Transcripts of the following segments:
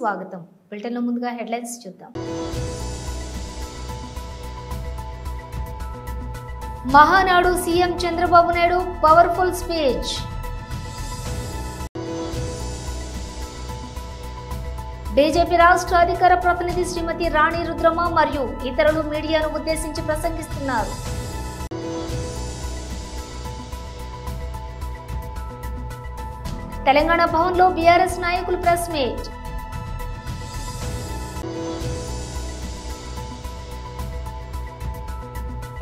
స్వాగతం. బులెటిన్లో ముందుగా హెడ్లైన్స్ చూద్దాం. Mahanadu CM Chandrababu Naidu powerful speech. BJP రాష్ట్ర అధికార ప్రతినిధి శ్రీమతి రాణి రుద్రమ మరియు ఇతరులు మీడియాను ఉద్దేశించి ప్రసంగిస్తున్నారు. తెలంగాణ భవన్లో బీఆర్ఎస్ నాయకులు ప్రెస్ మీట్.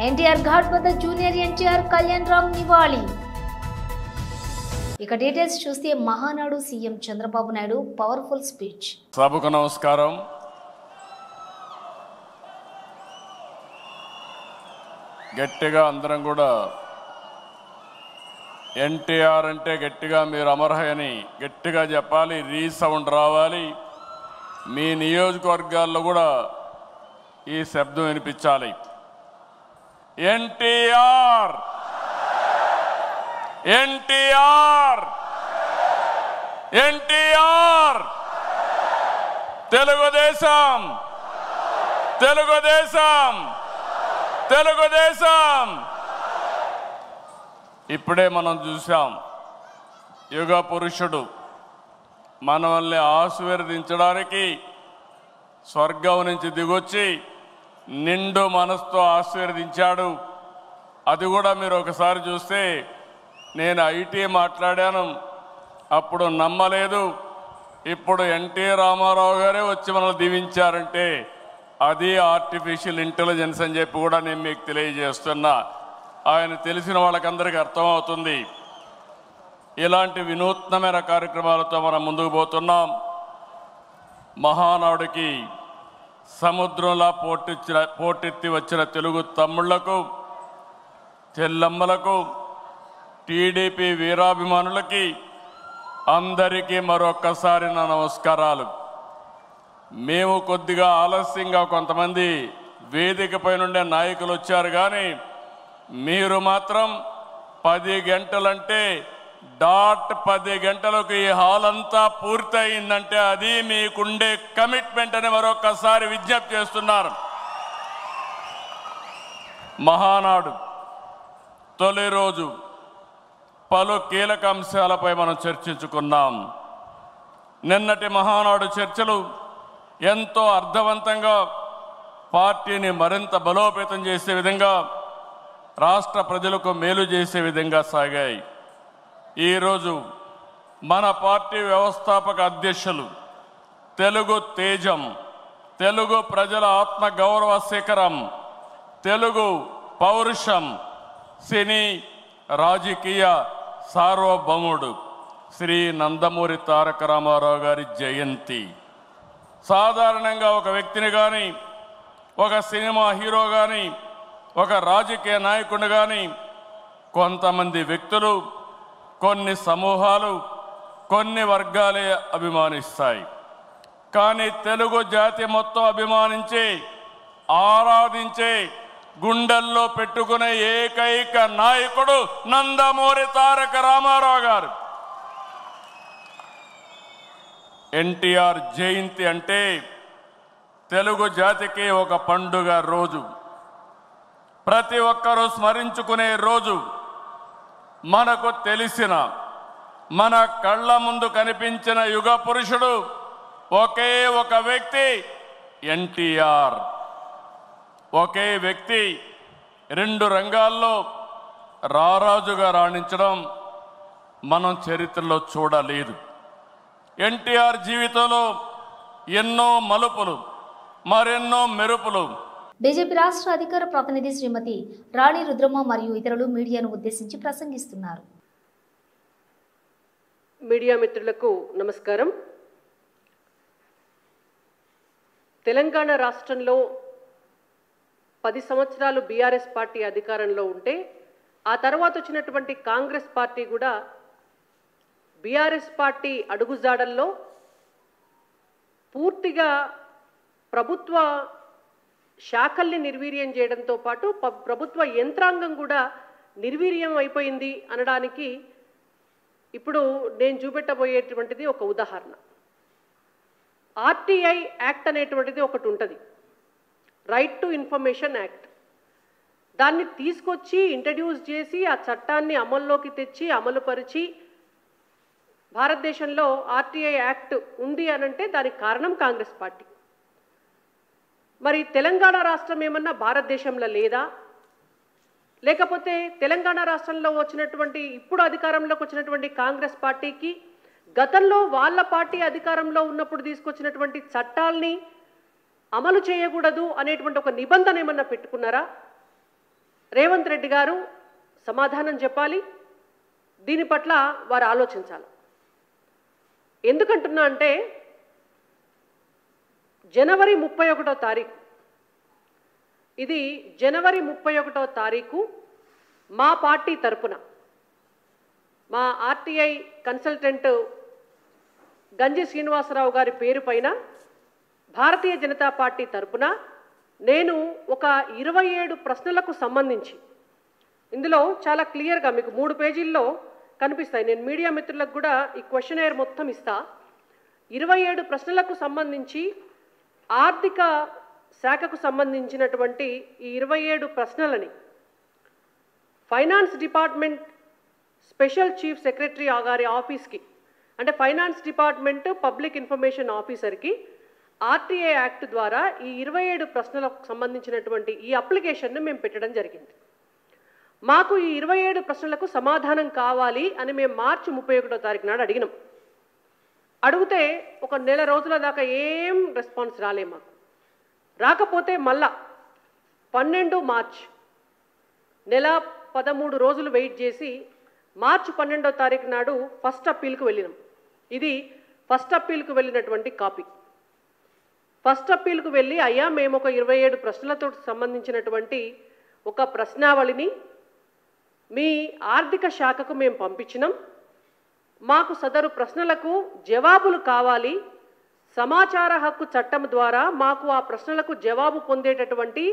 ఎన్టీఆర్ ఘాట్ వద్ద జూనియర్ ఎన్టీఆర్ కళ్యాణ్ రామ్ నివాళి. ఇక డీటెయిల్స్ చూస్తే Mahanadu CM Chandrababu Naidu powerful speech. సభకు నమస్కారం. గట్టిగా అందరం కూడా ఎన్టీఆర్ అంటే గట్టిగా మీరు అమర్హయని గట్టిగా చెప్పాలి. రీసౌండ్ రావాలి. మీ నియోజకవర్గాల్లో కూడా ఈ శబ్దం వినిపించాలి. ఎన్టీఆర్ ఎన్టీఆర్ ఎన్టీఆర్ తెలుగుదేశం తెలుగుదేశం తెలుగుదేశం. ఇప్పుడే మనం చూసాం, యుగ పురుషుడు మనల్ని ఆశీర్వదించడానికి స్వర్గం నుంచి దిగొచ్చి నిండు మనసుతో ఆశీర్వదించాడు. అది కూడా మీరు ఒకసారి చూస్తే, నేను ఐటీ మాట్లాడాను, అప్పుడు నమ్మలేదు. ఇప్పుడు ఎన్టీ రామారావు గారే వచ్చి మనల్ని దీవించారంటే అది ఆర్టిఫిషియల్ ఇంటెలిజెన్స్ అని చెప్పి కూడా నేను మీకు తెలియజేస్తున్నా. ఆయన తెలిసిన వాళ్ళకందరికీ అర్థమవుతుంది. ఇలాంటి వినూత్నమైన కార్యక్రమాలతో మనం ముందుకు పోతున్నాం. మహానాడుకి సముద్రంలా పోటెత్తి వచ్చిన తెలుగు తమ్ముళ్లకు, చెల్లమ్మలకు, టీడీపీ వీరాభిమానులకి అందరికీ మరొక్కసారి నా నమస్కారాలు. మేము కొద్దిగా ఆలస్యంగా కొంతమంది వేదికపై నుండే నాయకులు వచ్చారు, కానీ మీరు మాత్రం 10 గంటలంటే డాట్ 10 గంటలకు ఈ హాల్ అంతా పూర్తయిందంటే అది మీకుండే కమిట్మెంట్ అని మరొక్కసారి విజ్ఞప్తి చేస్తున్నారు. మహానాడు తొలి రోజు పలు కీలక అంశాలపై మనం చర్చించుకున్నాం. నిన్నటి మహానాడు చర్చలు ఎంతో అర్థవంతంగా పార్టీని మరింత బలోపేతం చేసే విధంగా, రాష్ట్ర ప్రజలకు మేలు చేసే విధంగా సాగాయి. ఈరోజు మన పార్టీ వ్యవస్థాపక అధ్యక్షులు, తెలుగు తేజం, తెలుగు ప్రజల ఆత్మ గౌరవ శిఖరం, తెలుగు పౌరుషం, సినీ రాజకీయ సార్వభౌముడు శ్రీ నందమూరి తారక రామారావు గారి జయంతి. సాధారణంగా ఒక వ్యక్తిని కానీ, ఒక సినిమా హీరో కానీ, ఒక రాజకీయ నాయకుడిని కానీ కొంతమంది వ్యక్తులు, కొన్ని సమూహాలు, కొన్ని వర్గాలే అభిమానిస్తాయి. కానీ తెలుగు జాతి మొత్తం అభిమానించి, ఆరాధించే, గుండెల్లో పెట్టుకునే ఏకైక నాయకుడు నందమూరి తారక రామారావు గారు. ఎన్టీఆర్ జయంతి అంటే తెలుగు జాతికి ఒక పండుగ రోజు, ప్రతి ఒక్కరూ స్మరించుకునే రోజు. మనకు తెలిసిన, మన కళ్ళ ముందు కనిపించిన యుగ పురుషుడు ఒకే ఒక వ్యక్తి, ఎన్టీఆర్. ఒకే వ్యక్తి 2 రంగాల్లో రారాజుగా రాణించడం మనం చరిత్రలో చూడలేదు. ఎన్టీఆర్ జీవితంలో ఎన్నో మలుపులు, మరెన్నో మెరుపులు. బీజేపీ రాష్ట్ర అధికార ప్రతినిధి శ్రీమతి రాణి రుద్రమ మరియు ఇతరులు మీడియాను ఉద్దేశించి ప్రసంగిస్తున్నారు. మీడియా మిత్రులకు నమస్కారం. తెలంగాణ రాష్ట్రంలో 10 సంవత్సరాలు బీఆర్ఎస్ పార్టీ అధికారంలో ఉంటే, ఆ తర్వాత వచ్చినటువంటి కాంగ్రెస్ పార్టీ కూడా బీఆర్ఎస్ పార్టీ అడుగుజాడల్లో పూర్తిగా ప్రభుత్వ శాఖల్ని నిర్వీర్యం చేయడంతో పాటు ప్రభుత్వ యంత్రాంగం కూడా నిర్వీర్యం అయిపోయింది అనడానికి ఇప్పుడు నేను చూపెట్టబోయేటువంటిది ఒక ఉదాహరణ. ఆర్టీఐ యాక్ట్ అనేటువంటిది ఒకటి ఉంటుంది, రైట్ టు ఇన్ఫర్మేషన్ యాక్ట్. దాన్ని తీసుకొచ్చి ఇంట్రడ్యూస్ చేసి ఆ చట్టాన్ని అమల్లోకి తెచ్చి అమలుపరిచి భారతదేశంలో ఆర్టీఐ యాక్ట్ ఉంది అనంటే దానికి కారణం కాంగ్రెస్ పార్టీ. మరి తెలంగాణ రాష్ట్రం ఏమన్నా భారతదేశంలో లేదా, లేకపోతే తెలంగాణ రాష్ట్రంలో వచ్చినటువంటి ఇప్పుడు అధికారంలోకి వచ్చినటువంటి కాంగ్రెస్ పార్టీకి గతంలో వాళ్ళ పార్టీ అధికారంలో ఉన్నప్పుడు తీసుకొచ్చినటువంటి చట్టాల్ని అమలు చేయకూడదు అనేటువంటి ఒక నిబంధన ఏమన్నా పెట్టుకున్నారా? రేవంత్ రెడ్డి గారు సమాధానం చెప్పాలి. దీని పట్ల వారు ఆలోచించాలి. ఎందుకంటున్నా అంటే జనవరి 31వ తారీఖు, ఇది జనవరి 31వ తారీఖు మా పార్టీ తరపున మా ఆర్టీఐ కన్సల్టెంట్ గంజి శ్రీనివాసరావు గారి పేరు పైన భారతీయ జనతా పార్టీ తరపున నేను ఒక 27 ప్రశ్నలకు సంబంధించి, ఇందులో చాలా క్లియర్గా మీకు 3 పేజీల్లో కనిపిస్తాయి, నేను మీడియా మిత్రులకు కూడా ఈ క్వశ్చనైర్ మొత్తం ఇస్తా. 27 ప్రశ్నలకు సంబంధించి ఆర్థిక శాఖకు సంబంధించినటువంటి ఈ 27 ప్రశ్నలని finance department special chief secretary గారి ఆఫీస్కి, అంటే ఫైనాన్స్ డిపార్ట్మెంట్ పబ్లిక్ ఇన్ఫర్మేషన్ ఆఫీసర్కి ఆర్టీఐ యాక్ట్ ద్వారా ఈ 27 ప్రశ్నలకు సంబంధించినటువంటి ఈ అప్లికేషన్ను మేము పెట్టడం జరిగింది. మాకు ఈ 27 ప్రశ్నలకు సమాధానం కావాలి అని మేము మార్చి 31వ తారీఖు నాడు అడిగినాం. అడిగితే ఒక నెల రోజుల దాకా ఏం రెస్పాన్స్ రాలే మాకు. రాకపోతే మళ్ళా 12 మార్చ్, నెల 13 రోజులు వెయిట్ చేసి మార్చి 12వ తారీఖు నాడు ఫస్ట్ అప్పీల్కు వెళ్ళినాం. ఇది ఫస్ట్ అప్పీల్కు వెళ్ళినటువంటి కాపీ. ఫస్ట్ అప్పీల్కు వెళ్ళి అయ్యా మేము ఒక 27 ప్రశ్నలతో సంబంధించినటువంటి ఒక ప్రశ్నావళిని మీ ఆర్థిక శాఖకు మేము పంపించినాం. మాకు సదరు ప్రశ్నలకు జవాబులు కావాలి. సమాచార హక్కు చట్టం ద్వారా మాకు ఆ ప్రశ్నలకు జవాబు పొందేటటువంటి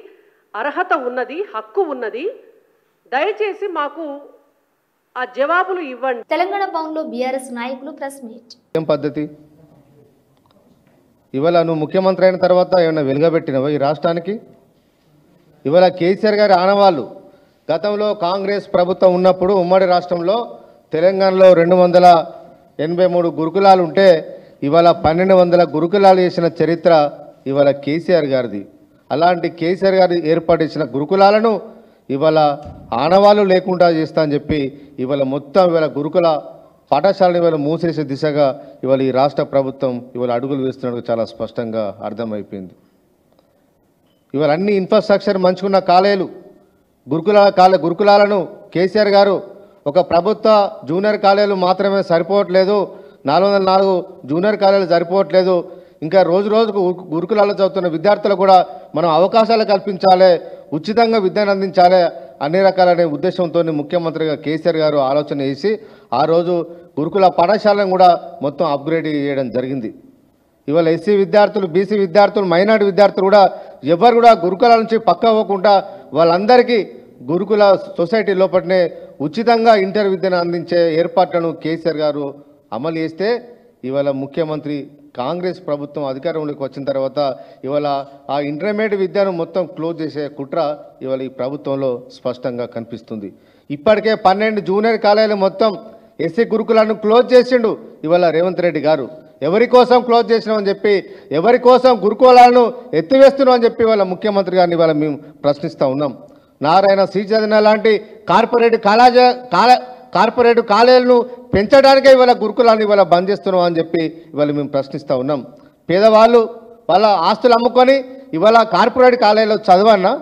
అర్హత ఉన్నది, హక్కు ఉన్నది. దయచేసి మాకు ఆ జవాబులు ఇవ్వండి. తెలంగాణ భవన్లో బీఆర్ఎస్ నాయకులు ప్రెస్ మీట్. ఏం పద్ధతి? ఇవాళ నువ్వు ముఖ్యమంత్రి అయిన తర్వాత ఏమైనా వెలుగబెట్టినవా ఈ రాష్ట్రానికి? ఇవాళ కేసీఆర్ గారి ఆనవాళ్ళు గతంలో కాంగ్రెస్ ప్రభుత్వం ఉన్నప్పుడు ఉమ్మడి రాష్ట్రంలో తెలంగాణలో 283 గురుకులాలు ఉంటే ఇవాళ 1200 గురుకులాలు చేసిన చరిత్ర ఇవాళ కేసీఆర్ గారిది. అలాంటి కేసీఆర్ గారు ఏర్పాటు చేసిన గురుకులాలను ఇవాళ ఆనవాళ్ళు లేకుండా చేస్తా అని చెప్పి ఇవాళ మొత్తం ఇవాళ గురుకుల పాఠశాలను ఇవాళ మూసేసే దిశగా ఇవాళ ఈ రాష్ట్ర ప్రభుత్వం ఇవాళ అడుగులు వేస్తున్నట్టు చాలా స్పష్టంగా అర్థమైపోయింది. ఇవాళ అన్ని ఇన్ఫ్రాస్ట్రక్చర్ మంచుకున్న కాలేజీలు గురుకులాలను కేసీఆర్ గారు ఒక ప్రభుత్వ జూనియర్ కాలేజీలు మాత్రమే సరిపోవట్లేదు, 404 జూనియర్ కాలేజీలు సరిపోవట్లేదు, ఇంకా రోజు రోజుకు గురుకులాల్లో చదువుతున్న విద్యార్థులకు కూడా మనం అవకాశాలు కల్పించాలి, ఉచితంగా విద్యను అందించాలి అన్ని రకాలనే ఉద్దేశంతో ముఖ్యమంత్రిగా కేసీఆర్ గారు ఆలోచన చేసి ఆ రోజు గురుకుల పాఠశాలను కూడా మొత్తం అప్గ్రేడ్ చేయడం జరిగింది. ఇవాళ ఎస్సీ విద్యార్థులు, బీసీ విద్యార్థులు, మైనార్టీ విద్యార్థులు కూడా ఎవరు కూడా గురుకులాల నుంచి పక్క అవ్వకుండా వాళ్ళందరికీ గురుకుల సొసైటీ లోపలనే ఉచితంగా ఇంటర్ విద్యను అందించే ఏర్పాట్లను కేసీఆర్ గారు అమలు చేస్తే ఇవాళ ముఖ్యమంత్రి కాంగ్రెస్ ప్రభుత్వం అధికారంలోకి వచ్చిన తర్వాత ఇవాళ ఆ ఇంటర్మీడియట్ విద్యను మొత్తం క్లోజ్ చేసే కుట్ర ఇవాళ ఈ ప్రభుత్వంలో స్పష్టంగా కనిపిస్తుంది. ఇప్పటికే 12 జూనియర్ కాలేజీలు మొత్తం ఎస్సీ గురుకులను క్లోజ్ చేసిండు ఇవాళ రేవంత్ రెడ్డి గారు. ఎవరి కోసం క్లోజ్ చేసినామని చెప్పి, ఎవరి కోసం గురుకులాలను ఎత్తివేస్తున్నాం అని చెప్పి ఇవాళ ముఖ్యమంత్రి గారిని ఇవాళ మేము ప్రశ్నిస్తూ ఉన్నాం. నారాయణ శ్రీచైతన్య లాంటి కార్పొరేట్ కాలేజీలను పెంచడానికే ఇవాళ గురుకులాన్ని ఇవాళ బంద్ చేస్తున్నాం అని చెప్పి ఇవాళ మేము ప్రశ్నిస్తూ ఉన్నాం. పేదవాళ్ళు వాళ్ళ ఆస్తులు అమ్ముకొని ఇవాళ కార్పొరేట్ కాలేజీలో చదవన్నా?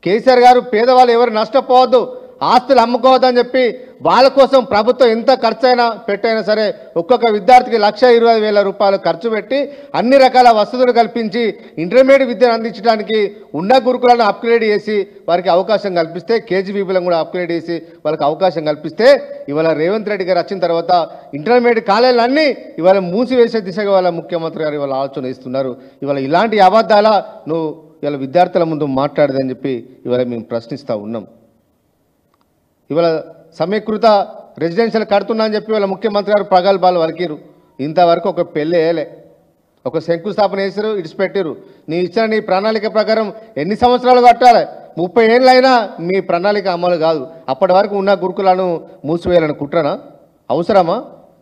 కేసీఆర్ గారు పేదవాళ్ళు ఎవరు నష్టపోవద్దు, ఆస్తులు అమ్ముకోవద్దని చెప్పి వాళ్ళ కోసం ప్రభుత్వం ఎంత ఖర్చైనా పెట్టైనా సరే ఒక్కొక్క విద్యార్థికి 1,20,000 రూపాయలు ఖర్చు పెట్టి అన్ని రకాల వసతులు కల్పించి ఇంటర్మీడియట్ విద్యను అందించడానికి ఉన్న గురుకులను అప్గ్రేడ్ చేసి వారికి అవకాశం కల్పిస్తే, కేజీబీబీలను కూడా అప్గ్రేడ్ చేసి వాళ్ళకి అవకాశం కల్పిస్తే ఇవాళ రేవంత్ రెడ్డి గారు వచ్చిన తర్వాత ఇంటర్మీడియట్ కాలేజీలన్నీ ఇవాళ మూసివేసే దిశగా వాళ్ళ ముఖ్యమంత్రి గారు ఇవాళ ఆలోచన ఇస్తున్నారు. ఇవాళ ఇలాంటి అబద్ధాల నువ్వు ఇవాళ విద్యార్థుల ముందు మాట్లాడదని చెప్పి ఇవాళ మేము ప్రశ్నిస్తూ ఉన్నాం. ఇవాళ సమీకృత రెసిడెన్షియల్ కడుతున్నా అని చెప్పి వాళ్ళ ముఖ్యమంత్రి గారు ప్రగల్భాలు వలికిరు. ఇంతవరకు ఒక పెళ్ళి వేయలే. ఒక శంకుస్థాపన చేశారు, ఇడిచిపెట్టారు. నీ ఇచ్చిన నీ ప్రణాళిక ప్రకారం ఎన్ని సంవత్సరాలు కట్టాలి? 30 ఏళ్ళైనా మీ ప్రణాళిక అమలు కాదు. అప్పటి వరకు ఉన్న గురుకులను మూసివేయాలని కుట్రనా? అవసరమా?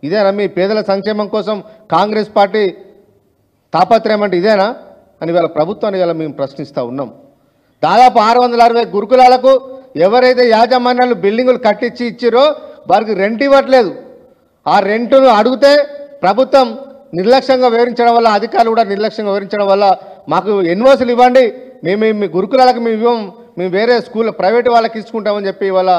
ఇదేనా మీ పేదల సంక్షేమం కోసం కాంగ్రెస్ పార్టీ తాపత్రయం అంటే ఇదేనా అని వాళ్ళ ప్రభుత్వాన్ని ఇలా మేము ప్రశ్నిస్తూ ఉన్నాం. దాదాపు 660 గురుకులాలకు ఎవరైతే యాజమాన్యాలు బిల్డింగులు కట్టించి ఇచ్చారో వారికి రెంట్ ఇవ్వట్లేదు. ఆ రెంటును అడిగితే ప్రభుత్వం నిర్లక్ష్యంగా వివరించడం వల్ల, అధికారులు కూడా నిర్లక్ష్యంగా వివరించడం వల్ల మాకు ఎన్ఓసీలు ఇవ్వండి, మేము మీ గురుకులాలకు మేము ఇవ్వం, మేము వేరే స్కూల్ ప్రైవేట్ వాళ్ళకి ఇచ్చుకుంటామని చెప్పి ఇవాళ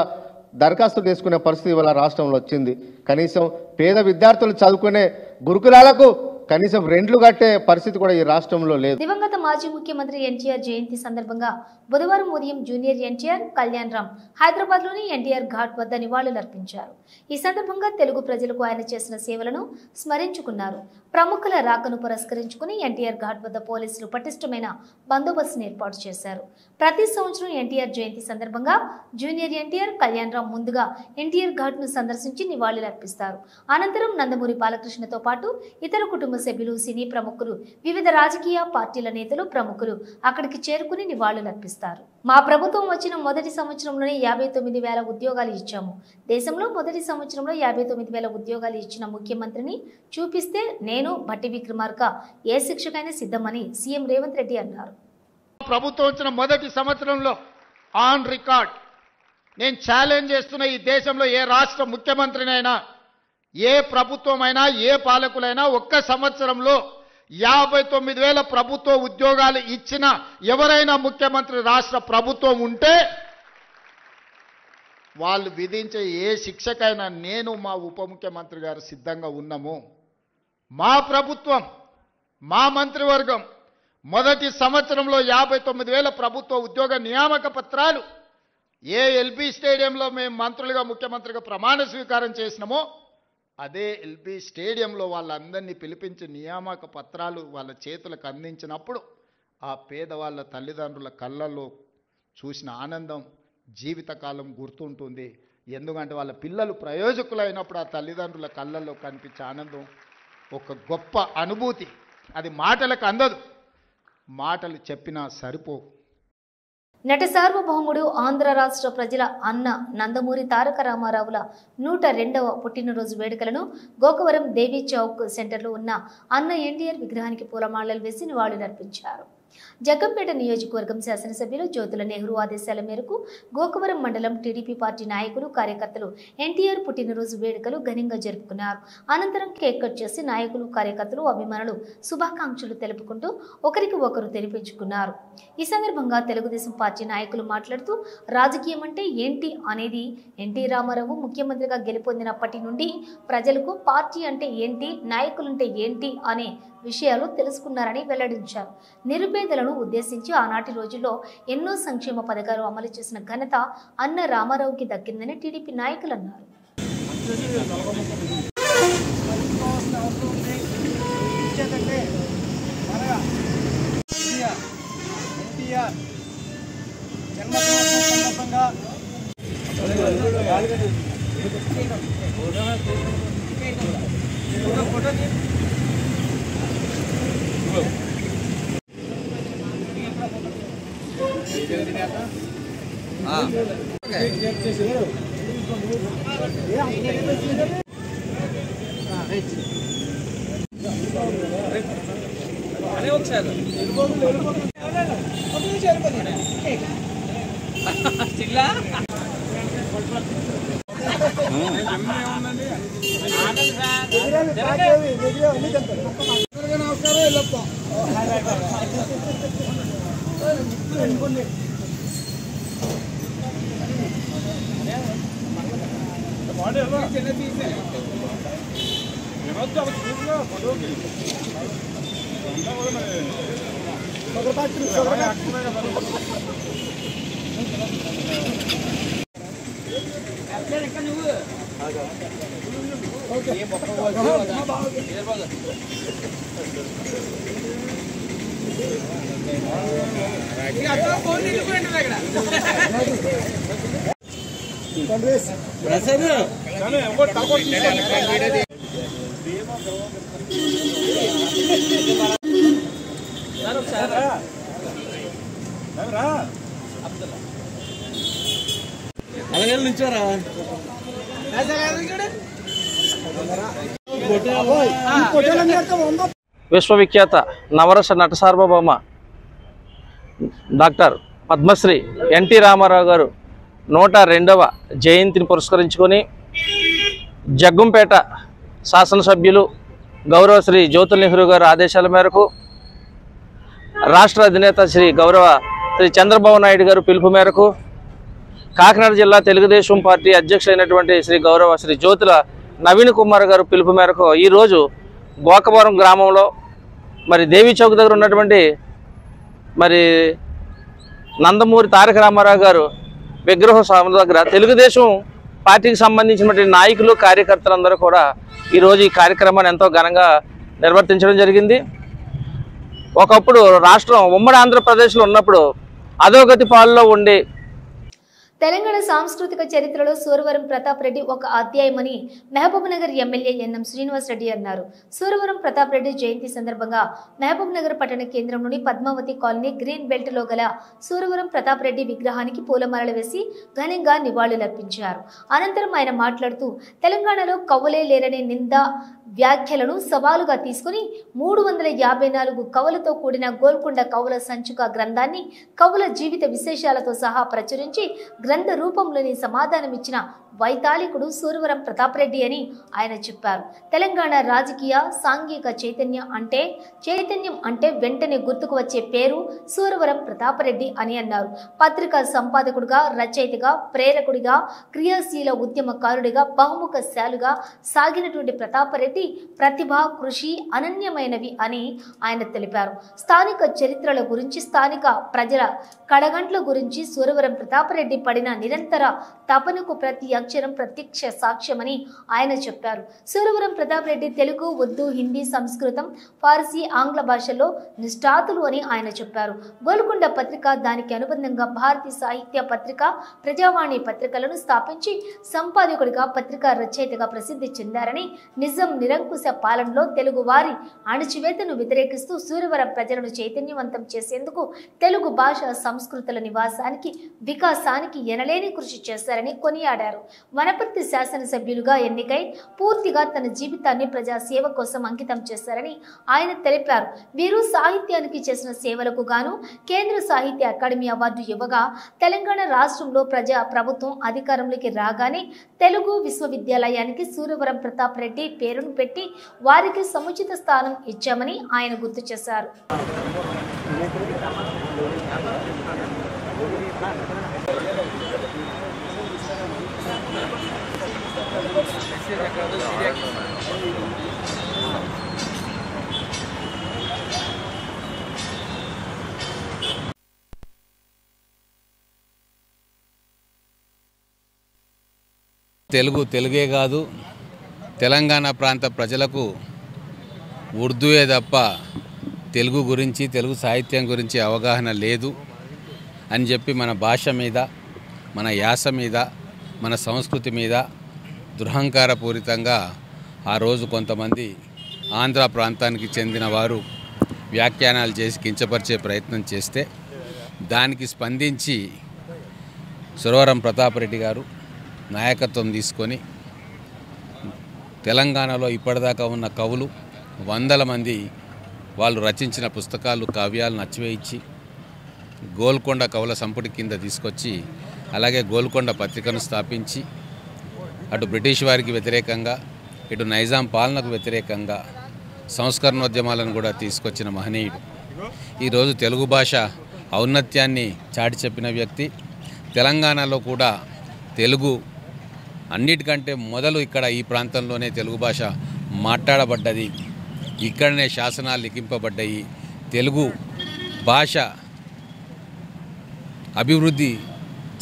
దరఖాస్తు చేసుకునే పరిస్థితి ఇవాళ రాష్ట్రంలో వచ్చింది. కనీసం పేద విద్యార్థులు చదువుకునే గురుకులాలకు కనీసం రెంట్లు కట్టే పరిస్థితి కూడా ఈ రాష్ట్రంలో లేదు. దివంగత మాజీ ముఖ్యమంత్రి ఎన్టీఆర్ జయంతి సందర్భంగా బుధవారం ఉదయం జూనియర్ ఎన్టీఆర్ కళ్యాణ్ రామ్ హైదరాబాద్లోని ఎన్టీఆర్ ఘాట్ వద్ద నివాళులర్పించారు. ఈ సందర్భంగా తెలుగు ప్రజలకు ఆయన చేసిన సేవలను స్మరించుకున్నారు. ప్రముఖుల రాకను పురస్కరించుకుని ఎన్టీఆర్ ఘాట్ వద్ద పోలీసులు పటిష్టమైన బందోబస్తును ఏర్పాటు చేశారు. ప్రతి సంవత్సరం ఎన్టీఆర్ జయంతి సందర్భంగా జూనియర్ ఎన్టీఆర్ కళ్యాణ్ రామ్ ముందుగా ఎన్టీఆర్ ఘాట్ ను సందర్శించి నివాళులర్పిస్తారు. అనంతరం నందమూరి బాలకృష్ణతో పాటు ఇతర కుటుంబ సభ్యులు, సినీ ప్రముఖులు, వివిధ రాజకీయ పార్టీల నేతలు, ప్రముఖులు అక్కడికి చేరుకుని నివాళులర్పిస్తారు. మా ప్రభుత్వం వచ్చిన మొదటి సంవత్సరంలోనే 59,000 ఉద్యోగాలు ఇచ్చాము. దేశంలో మొదటి సంవత్సరంలో 59,000 ఉద్యోగాలు ఇచ్చిన ముఖ్యమంత్రిని చూపిస్తే నేను భట్టి విక్రమార్క ఏ శిక్షకైనా సిద్ధమని సీఎం రేవంత్ రెడ్డి అన్నారు. ప్రభుత్వం వచ్చిన మొదటి సంవత్సరంలో ఆన్ రికార్డ్ నేను ఛాలెంజ్ చేస్తున్న ఈ దేశంలో ఏ రాష్ట్ర ముఖ్యమంత్రినైనా, ఏ ప్రభుత్వమైనా, ఏ పాలకులైనా ఒక్క సంవత్సరంలో 59,000 ప్రభుత్వ ఉద్యోగాలు ఇచ్చిన ఎవరైనా ముఖ్యమంత్రి రాష్ట్ర ప్రభుత్వం ఉంటే వాళ్ళు విధించే ఏ శిక్షకైనా నేను, మా ఉప ముఖ్యమంత్రి గారు సిద్ధంగా ఉన్నాము. మా ప్రభుత్వం, మా మంత్రివర్గం మొదటి సంవత్సరంలో 59,000 ప్రభుత్వ ఉద్యోగ నియామక పత్రాలు ఏ ఎల్బీ స్టేడియంలో మేము మంత్రులుగా, ముఖ్యమంత్రిగా ప్రమాణ స్వీకారం చేసినామో అదే ఎల్బీ స్టేడియంలో వాళ్ళందరినీ పిలిపించి నియామక పత్రాలు వాళ్ళ చేతులకు అందించినప్పుడు ఆ పేదవాళ్ళ తల్లిదండ్రుల కళ్ళల్లో చూసిన ఆనందం జీవితకాలం గుర్తుంటుంది. ఎందుకంటే వాళ్ళ పిల్లలు ప్రయోజకులైనప్పుడు ఆ తల్లిదండ్రుల కళ్ళల్లో కనిపించే ఆనందం ఒక గొప్ప అనుభూతి. అది మాటలకు అందదు, మాటలు చెప్పినా సరిపోవు. నట సార్వభౌముడు ఆంధ్ర రాష్ట్ర ప్రజల అన్న నందమూరి తారక రామారావుల 102వ పుట్టినరోజు వేడుకలను గోకవరం దేవీ చౌక్ సెంటర్లో ఉన్న అన్న ఎన్టీఆర్ విగ్రహానికి పూలమాలలు వేసి నివాళులర్పించారు. జగ్గంపేట నియోజకవర్గం శాసనసభ్యులు జ్యోతుల నెహ్రూ ఆదేశాల మేరకు గోకవరం మండలం టీడీపీ పార్టీ నాయకులు, కార్యకర్తలు ఎన్టీఆర్ పుట్టినరోజు వేడుకలు ఘనంగా జరుపుకున్నారు. అనంతరం కేక్ కట్ చేసి నాయకులు, కార్యకర్తలు, అభిమానులు శుభాకాంక్షలు తెలుపుకుంటూ ఒకరికి ఒకరు తెలిపించుకున్నారు. ఈ సందర్భంగా తెలుగుదేశం పార్టీ నాయకులు మాట్లాడుతూ రాజకీయం అంటే ఏంటి అనేది ఎన్టీ రామారావు ముఖ్యమంత్రిగా గెలుపొందినప్పటి నుండి ప్రజలకు పార్టీ అంటే ఏంటి, నాయకులంటే ఏంటి అనే విషయాలు తెలుసుకున్నారని వెల్లడించారు. నిరుపేదలను ఉద్దేశించి ఆనాటి రోజుల్లో ఎన్నో సంక్షేమ పథకాలు అమలు చేసిన ఘనత అన్న రామారావుకి దక్కిందని టీడీపీ నాయకులు అన్నారు. విశ్వవిఖ్యాత నవరస నట సార్వభౌమ డాక్టర్ పద్మశ్రీ ఎన్టీ రామారావు గారు 102వ జయంతిని పురస్కరించుకొని జగ్గంపేట శాసనసభ్యులు గౌరవ శ్రీ జ్యోతుల్ నెహ్రూ గారు ఆదేశాల మేరకు రాష్ట్ర అధినేత శ్రీ గౌరవ శ్రీ చంద్రబాబు నాయుడు గారు పిలుపు మేరకు కాకినాడ జిల్లా తెలుగుదేశం పార్టీ అధ్యక్షులైనటువంటి శ్రీ గౌరవ శ్రీ జ్యోతుల నవీన్ కుమార్ గారు పిలుపు మేరకు ఈరోజు గోకవరం గ్రామంలో మరి దేవీ చౌక్ దగ్గర ఉన్నటువంటి మరి నందమూరి తారక రామారావు గారు విగ్రహం దగ్గర తెలుగుదేశం పార్టీకి సంబంధించినటువంటి నాయకులు కార్యకర్తలందరూ కూడా ఈరోజు ఈ కార్యక్రమాన్ని ఎంతో ఘనంగా నిర్వర్తించడం జరిగింది. ఒకప్పుడు రాష్ట్రం ఉమ్మడి ఆంధ్రప్రదేశ్లో ఉన్నప్పుడు అధోగతి పాలలో ఉండి తెలంగాణ సాంస్కృతిక చరిత్రలో సూరవరం ప్రతాప్ రెడ్డి ఒక అధ్యాయమని మహబూబ్ నగర్ ఎమ్మెల్యే ఎన్ఎం శ్రీనివాస్ రెడ్డి అన్నారు. సూరవరం ప్రతాప్ రెడ్డి జయంతి సందర్భంగా మహబూబ్ నగర్ పట్టణ కేంద్రంలోని పద్మావతి కాలనీ గ్రీన్ బెల్ట్ లో గల సూరవరం ప్రతాప్ రెడ్డి విగ్రహానికి పూలమాలలు వేసి ఘనంగా నివాళులర్పించారు. అనంతరం ఆయన మాట్లాడుతూ తెలంగాణలో కవులే లేరనే నింద వ్యాఖ్యలను సవాలుగా తీసుకుని 354 కవులతో కూడిన గోల్కొండ కవుల సంచుక గ్రంథాన్ని కవుల జీవిత విశేషాలతో సహా ప్రచురించి గ్రంథ రూపంలోని సమాధానమిచ్చిన వైతాళికుడు సూరవరం ప్రతాప్ రెడ్డి అని ఆయన చెప్పారు. తెలంగాణ రాజకీయ సాంఘిక చైతన్యం అంటే వెంటనే గుర్తుకు వచ్చే పేరు సూరవరం ప్రతాప్ రెడ్డి అని అన్నారు. పత్రికా సంపాదకుడిగా, రచయితగా, ప్రేరకుడిగా, క్రియాశీల ఉద్యమకారుడిగా, బహుముఖశాలుగా సాగినటువంటి ప్రతాప్ రెడ్డి ప్రతిభ, కృషి అనన్యమైనవి అని ఆయన తెలిపారు. స్థానిక చరిత్రల గురించి, స్థానిక ప్రజల కడగంట్ల గురించి సూరవరం ప్రతాప్ రెడ్డి పడిన నిరంతర తపనకు ప్రతి అక్షరం ప్రత్యక్ష సాక్ష్యమని ఆయన చెప్పారు. సూరవరం ప్రతాప్ రెడ్డి తెలుగు, ఉర్దూ, హిందీ, సంస్కృతం, ఫార్సీ, ఆంగ్ల భాషల్లో నిష్ఠాతులు అని ఆయన చెప్పారు. గోల్కొండ పత్రిక, దానికి అనుబంధంగా భారతీయ సాహిత్య పత్రిక, ప్రజావాణి పత్రికలను స్థాపించి సంపాదకుడిగా, పత్రికా రచయితగా ప్రసిద్ధి చెందారని, నిజం నిరంకుశ పాలనలో తెలుగు వారి అణచివేతను వ్యతిరేకిస్తూ సూరవరం ప్రజలను చైతన్యవంతం చేసేందుకు తెలుగు భాష సంస్కృతుల నివాసానికి, వికాసానికి ఎనలేని కృషి చేశారని కొనియాడారు. వనపర్తి శాసనసభ్యులుగా ఎన్నికై పూర్తిగా తన జీవితాన్ని ప్రజాసేవ కోసం అంకితం చేశారని ఆయన తెలిపారు. వీరు సాహిత్యానికి చేసిన సేవలకు గాను కేంద్ర సాహిత్య అకాడమీ అవార్డు ఇవ్వగా, తెలంగాణ రాష్ట్రంలో ప్రభుత్వం అధికారంలోకి రాగానే తెలుగు విశ్వవిద్యాలయానికి సూరవరం ప్రతాప్ రెడ్డి పేరును పెట్టి వారికి సముచిత స్థానం ఇచ్చామని ఆయన గుర్తు చేశారు. తెలుగే కాదు, తెలంగాణ ప్రాంత ప్రజలకు ఉర్దూయే తప్ప తెలుగు గురించి, తెలుగు సాహిత్యం గురించి అవగాహన లేదు అని చెప్పి మన భాష మీద, మన యాస మీద, మన సంస్కృతి మీద దురహంకారపూరితంగా ఆ రోజు కొంతమంది ఆంధ్ర ప్రాంతానికి చెందిన వారు వ్యాఖ్యానాలు చేసి కించపరిచే ప్రయత్నం చేస్తే దానికి స్పందించి సూరవరం ప్రతాప్ రెడ్డి గారు నాయకత్వం తీసుకొని తెలంగాణలో ఇప్పటిదాకా ఉన్న కవులు 100 మంది వాళ్ళు రచించిన పుస్తకాలు, కావ్యాలను అచ్చివేయించి గోల్కొండ కవుల సంపుటి కింద తీసుకొచ్చి, అలాగే గోల్కొండ పత్రికను స్థాపించి అటు బ్రిటిష్ వారికి వ్యతిరేకంగా, ఇటు నైజాం పాలనకు వ్యతిరేకంగా సంస్కరణోద్యమాలను కూడా తీసుకొచ్చిన మహనీయుడు. ఈరోజు తెలుగు భాష ఔన్నత్యాన్ని చాటి చెప్పిన వ్యక్తి. తెలంగాణలో కూడా తెలుగు అన్నిటికంటే మొదలు ఇక్కడ ఈ ప్రాంతంలోనే తెలుగు భాష మాట్లాడబడ్డది, ఇక్కడనే శాసనాలు లిఖింపబడ్డాయి. తెలుగు భాష అభివృద్ధి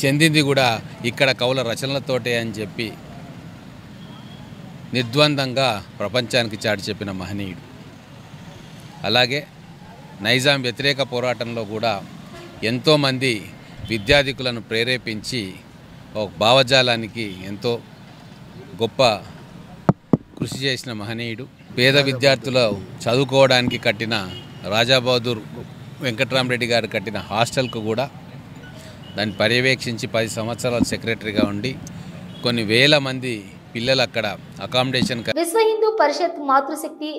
చెందింది కూడా ఇక్కడ కవుల రచనలతోటే అని చెప్పి నిర్ద్వందంగా ప్రపంచానికి చాటి చెప్పిన మహనీయుడు. అలాగే నైజాం వ్యతిరేక పోరాటంలో కూడా ఎంతోమంది విద్యార్థికులను ప్రేరేపించి ఒక భావజాలానికి ఎంతో గొప్ప కృషి చేసిన మహనీయుడు. పేద విద్యార్థులు చదువుకోవడానికి కట్టిన రాజాబహదూర్ వెంకట్రామరెడ్డి గారు కట్టిన హాస్టల్కు కూడా దాన్ని పర్యవేక్షించి 10 సంవత్సరాలు సెక్రటరీగా ఉండి కొన్ని వేల మంది పిల్లలు అక్కడ అకామిడేషన్. విశ్వ హిందూ పరిషత్ మాతృశక్తి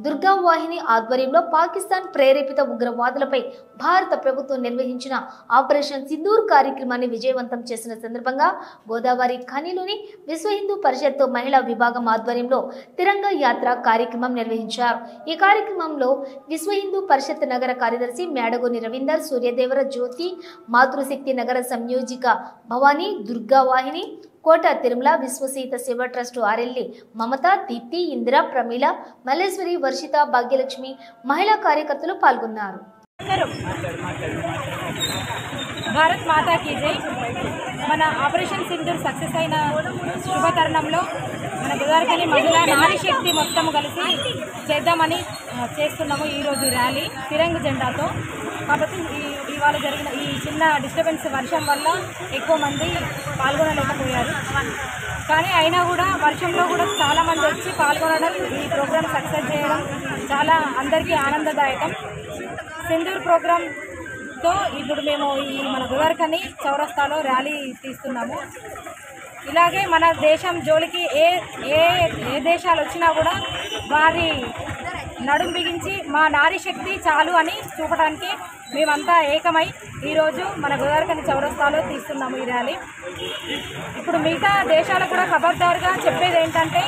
దుర్గా వాహిని ఆధ్వర్యంలో పాకిస్తాన్ ప్రేరేపిత ఉగ్రవాదులపై భారత ప్రభుత్వం నిర్వహించిన ఆపరేషన్ సింధూర్ కార్యక్రమాన్ని విజయవంతం చేసిన సందర్భంగా గోదావరి ఖనిలోని విశ్వ హిందూ పరిషత్ మహిళా విభాగం ఆధ్వర్యంలో తిరంగా యాత్ర కార్యక్రమం నిర్వహించారు. ఈ కార్యక్రమంలో విశ్వ హిందూ పరిషత్ నగర కార్యదర్శి మేడగోని రవీందర్, సూర్యదేవర జ్యోతి, మాతృశక్తి నగర సంయోజిక భవానీ, దుర్గా వాహిని, కోట తిరుమల, విశ్వసీత శివ ట్రస్ట్ ఆర్ఎల్లి మమత, దీప్తి, ఇందిర, ప్రమీల, మల్లేశ్వరి, వర్షిత, భాగ్యలక్ష్మి మహిళా కార్యకర్తలు పాల్గొన్నారు. భారత్ మాతా కీ జై. మన ఆపరేషన్ సింధూర్ సక్సెస్ అయిన శుభ తరుణంలో మన గోదావరి మహిళా నారీ శక్తి మొత్తం కలిసి చేద్దామని చేస్తున్నాము ఈరోజు ర్యాలీ తిరంగ జెండాతో. కాబట్టి ఇవాళ జరిగిన ఈ చిన్న డిస్టర్బెన్స్ వర్షం వల్ల ఎక్కువ మంది పాల్గొనలేకపోయారు. కానీ అయినా కూడా వర్షంలో కూడా చాలామంది వచ్చి పాల్గొనడం, ఈ ప్రోగ్రామ్ సక్సెస్ చేయడం చాలా అందరికీ ఆనందదాయకం. సింధూర్ ప్రోగ్రామ్తో ఇప్పుడు మేము ఈ మన గోదావరి చౌరస్తాలో ర్యాలీ తీస్తున్నాము. ఇలాగే మన దేశం జోలికి ఏ ఏ ఏ దేశాలు వచ్చినా కూడా వారి నడుం బిగించి మా నారీ శక్తి చాలు అని చూపడానికి మేమంతా ఏకమై ఈరోజు మన గోదావరి చౌరస్తాలో తీస్తున్నాము ఈ ర్యాలీ. ఇప్పుడు మిగతా దేశాలకు కూడా ఖబర్దారుగా చెప్పేది ఏంటంటే,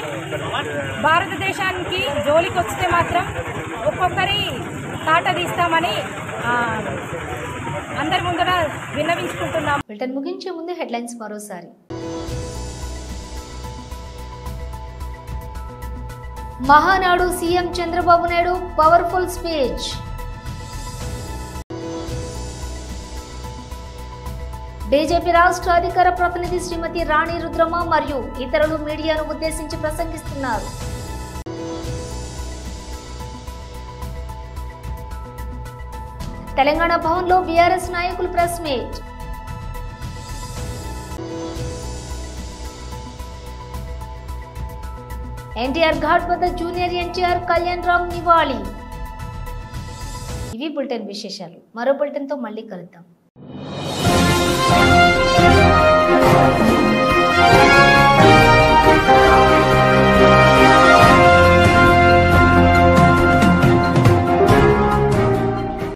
భారతదేశానికి జోలికి వస్తే మాత్రం ఒక్కొక్కరి తాట తీస్తామని అందరి ముందర విన్నవించుకుంటున్నాం. బులెటిన్ ముగించే ముందు హెడ్లైన్స్ మరోసారి. Mahanadu CM Chandrababu Naidu powerful speech. BJP రాష్ట్ర అధికార ప్రతినిధి శ్రీమతి రాణి రుద్రమ మరియు ఇతరులు మీడియాను ఉద్దేశించి ప్రసంగిస్తున్నారు. తెలంగాణ భవన్లో బీఆర్ఎస్ నాయకులు ప్రెస్ మీట్. ఎన్టీఆర్ ఘాట్ వద్ద జూనియర్ ఎన్టీఆర్ కళ్యాణ్ రామ్ నివాళి. ఇవి బులెటిన్ విశేషాలు. మరో బులెటిన్తో మళ్ళీ కలుద్దాం.